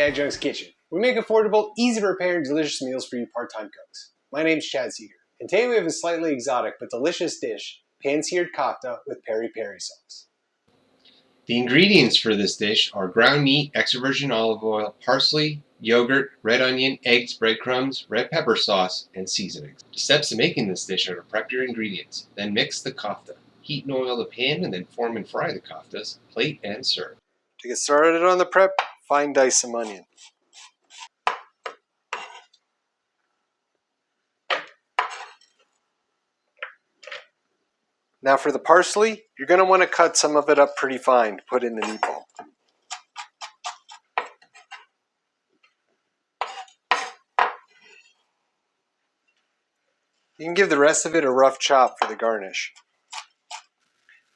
Adjunct's Kitchen. We make affordable, easy to prepare, and delicious meals for you part-time cooks. My name's Chad Seeger, and today we have a slightly exotic but delicious dish, Pan-Seared Kofta with Peri-Peri sauce. The ingredients for this dish are ground meat, extra virgin olive oil, parsley, yogurt, red onion, eggs, breadcrumbs, red pepper sauce, and seasonings. The steps to making this dish are to prep your ingredients, then mix the kofta. Heat and oil the pan and then form and fry the koftas, plate and serve. To get started on the prep, fine dice some onion. Now for the parsley, you're going to want to cut some of it up pretty fine to put in the meatball. You can give the rest of it a rough chop for the garnish.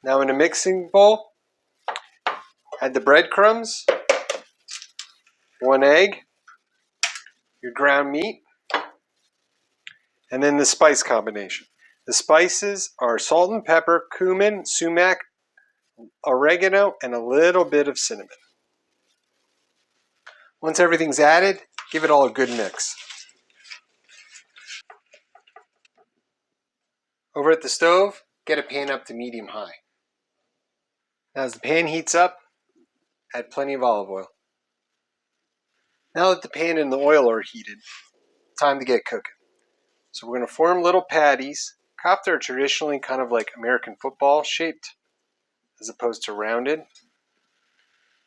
Now in a mixing bowl, add the breadcrumbs, 1 egg, your ground meat, and then the spice combination. The spices are salt and pepper, cumin, sumac, oregano, and a little bit of cinnamon. Once everything's added, give it all a good mix. Over at the stove, get a pan up to medium-high. Now as the pan heats up, add plenty of olive oil. Now that the pan and the oil are heated, time to get cooking. So we're going to form little patties. Kofta are traditionally kind of like American football shaped as opposed to rounded.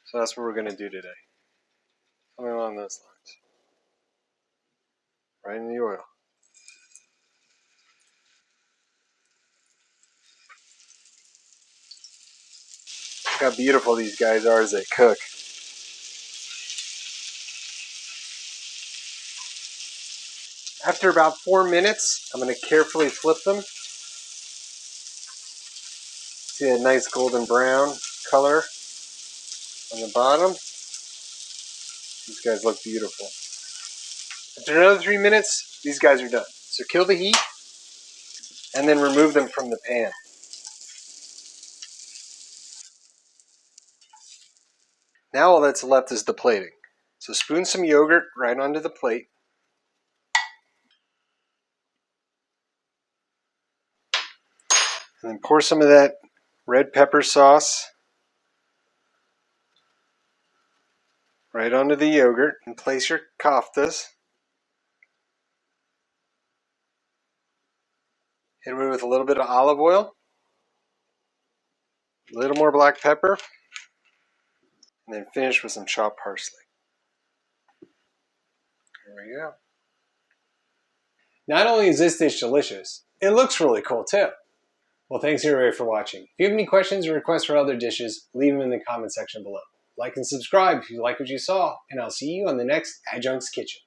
So that's what we're going to do today. Something along those lines. Right in the oil. Look how beautiful these guys are as they cook. After about 4 minutes, I'm going to carefully flip them. See a nice golden brown color on the bottom. These guys look beautiful. After another 3 minutes, these guys are done. So kill the heat and then remove them from the pan. Now all that's left is the plating. So spoon some yogurt right onto the plate. And then pour some of that red pepper sauce right onto the yogurt and place your koftas. Hit it with a little bit of olive oil, a little more black pepper, and then finish with some chopped parsley. There we go. Not only is this dish delicious, it looks really cool too. Well, thanks everybody for watching. If you have any questions or requests for other dishes, leave them in the comment section below. Like and subscribe if you like what you saw, and I'll see you on the next Adjunct's Kitchen.